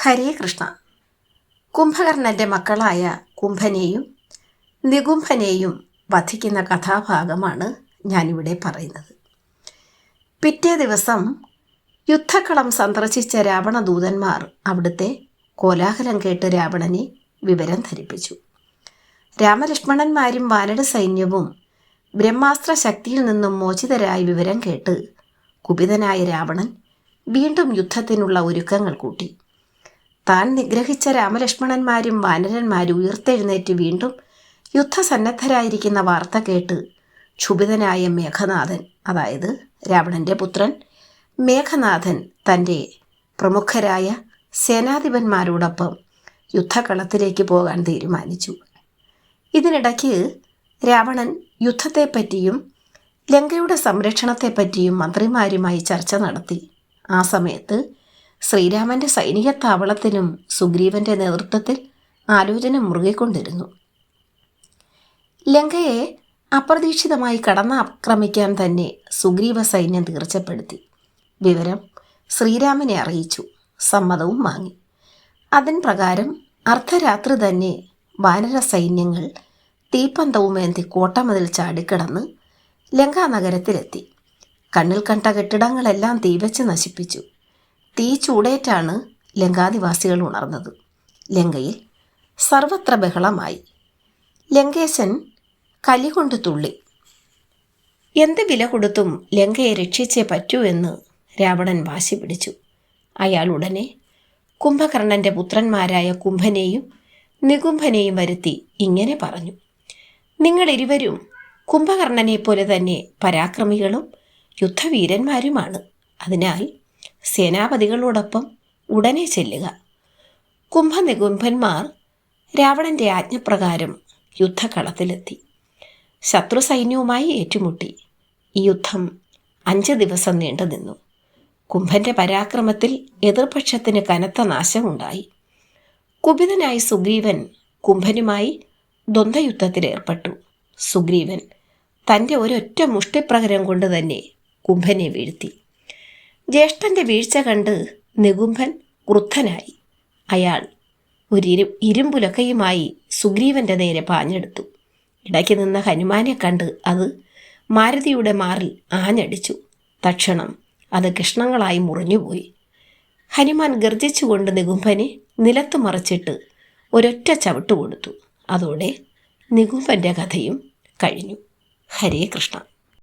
ഹരേ കൃഷ്ണ. കുംഭകർണൻ്റെ മക്കളായ കുംഭനെയും നികുംഭനെയും വധിക്കുന്ന കഥാഭാഗമാണ് ഞാനിവിടെ പറയുന്നത്. പിറ്റേ ദിവസം യുദ്ധക്കളം സന്ദർശിച്ച രാവണദൂതന്മാർ അവിടുത്തെ കോലാഹലം കേട്ട് രാവണനെ വിവരം ധരിപ്പിച്ചു. രാമലക്ഷ്മണന്മാരും വാനര സൈന്യവും ബ്രഹ്മാസ്ത്ര ശക്തിയിൽ നിന്നും മോചിതരായി വിവരം കേട്ട് കുപിതനായ രാവണൻ വീണ്ടും യുദ്ധത്തിനുള്ള ഒരുക്കങ്ങൾ കൂട്ടി. താൻ നിഗ്രഹിച്ച രാമലക്ഷ്മണന്മാരും വാനരന്മാരും ഉയർത്തെഴുന്നേറ്റ് വീണ്ടും യുദ്ധസന്നദ്ധരായിരിക്കുന്ന വാർത്ത കേട്ട് ക്ഷുഭിതനായ മേഘനാഥൻ, അതായത് രാവണൻ്റെ പുത്രൻ മേഘനാഥൻ, തൻ്റെ പ്രമുഖരായ സേനാധിപന്മാരോടൊപ്പം യുദ്ധകളത്തിലേക്ക് പോകാൻ തീരുമാനിച്ചു. ഇതിനിടയ്ക്ക് രാവണൻ യുദ്ധത്തെപ്പറ്റിയും ലങ്കയുടെ സംരക്ഷണത്തെപ്പറ്റിയും മന്ത്രിമാരുമായി ചർച്ച നടത്തി. ആ സമയത്ത് ശ്രീരാമൻ്റെ സൈനിക താവളത്തിനും സുഗ്രീവൻ്റെ നേതൃത്വത്തിൽ ആലോചന മുറുകിക്കൊണ്ടിരുന്നു. ലങ്കയെ അപ്രതീക്ഷിതമായി കടന്നാക്രമിക്കാൻ തന്നെ സുഗ്രീവ സൈന്യം തീർച്ചപ്പെടുത്തി. വിവരം ശ്രീരാമനെ അറിയിച്ചു. സമ്മതവും വാങ്ങി. അതിൻ പ്രകാരം അർദ്ധരാത്രി തന്നെ വാനര സൈന്യങ്ങൾ തീപ്പന്തവുമേന്തി കോട്ടമതിൽ ചാടിക്കിടന്ന് ലങ്കാനഗരത്തിലെത്തി. കണ്ണിൽ കണ്ട കെട്ടിടങ്ങളെല്ലാം തീവച്ച് നശിപ്പിച്ചു. തീ ചൂടേറ്റാണ് ലങ്കാനിവാസികൾ ഉണർന്നത്. ലങ്കയിൽ സർവത്ര ബഹളമായി. ലങ്കേശൻ കലികൊണ്ട് തുള്ളി. എന്ത് വില കൊടുത്തും ലങ്കയെ രക്ഷിച്ചേ പറ്റൂ എന്ന് രാവണൻ വാശി പിടിച്ചു. അയാൾ ഉടനെ കുംഭകർണൻ്റെ പുത്രന്മാരായ കുംഭനെയും നികുംഭനെയും വരുത്തി ഇങ്ങനെ പറഞ്ഞു: നിങ്ങളിരുവരും കുംഭകർണനെ പോലെ തന്നെ പരാക്രമികളും യുദ്ധവീരന്മാരുമാണ്. അതിനാൽ സേനാപതികളോടൊപ്പം ഉടനെ ചെല്ലുക. കുംഭനികുംഭന്മാർ രാവണൻ്റെ ആജ്ഞപ്രകാരം യുദ്ധകളത്തിലെത്തി. ശത്രു സൈന്യവുമായി ഏറ്റുമുട്ടി. ഈ യുദ്ധം 5 ദിവസം നീണ്ടു നിന്നു. കുംഭൻ്റെ പരാക്രമത്തിൽ എതിർപക്ഷത്തിന് കനത്ത നാശമുണ്ടായി. കുപിതനായി സുഗ്രീവൻ കുംഭനുമായി ദ്വന്ദ്വയുദ്ധത്തിലേർപ്പെട്ടു. സുഗ്രീവൻ തൻ്റെ ഒരൊറ്റ മുഷ്ടിപ്രഹരം കൊണ്ട് തന്നെ കുംഭനെ വീഴ്ത്തി. ജ്യേഷ്ഠൻ്റെ വീഴ്ച കണ്ട് നികുംഭൻ ക്രുദ്ധനായി. അയാൾ ഒരു ഇരുമ്പുലക്കയുമായി സുഗ്രീവൻ്റെ നേരെ പാഞ്ഞെടുത്തു. ഇടയ്ക്ക് നിന്ന ഹനുമാനെ കണ്ട് അത് മാരുതിയുടെ മാറിൽ ആഞ്ഞടിച്ചു. തക്ഷണം അത് കഷ്ണങ്ങളായി മുറിഞ്ഞുപോയി. ഹനുമാൻ ഗർജിച്ചുകൊണ്ട് നികുംഭനെ നിലത്തു മറിച്ചിട്ട് ഒരൊറ്റ ചവിട്ട് കൊടുത്തു. അതോടെ നികുംഭൻ്റെ കഥയും കഴിഞ്ഞു. ഹരേ കൃഷ്ണ.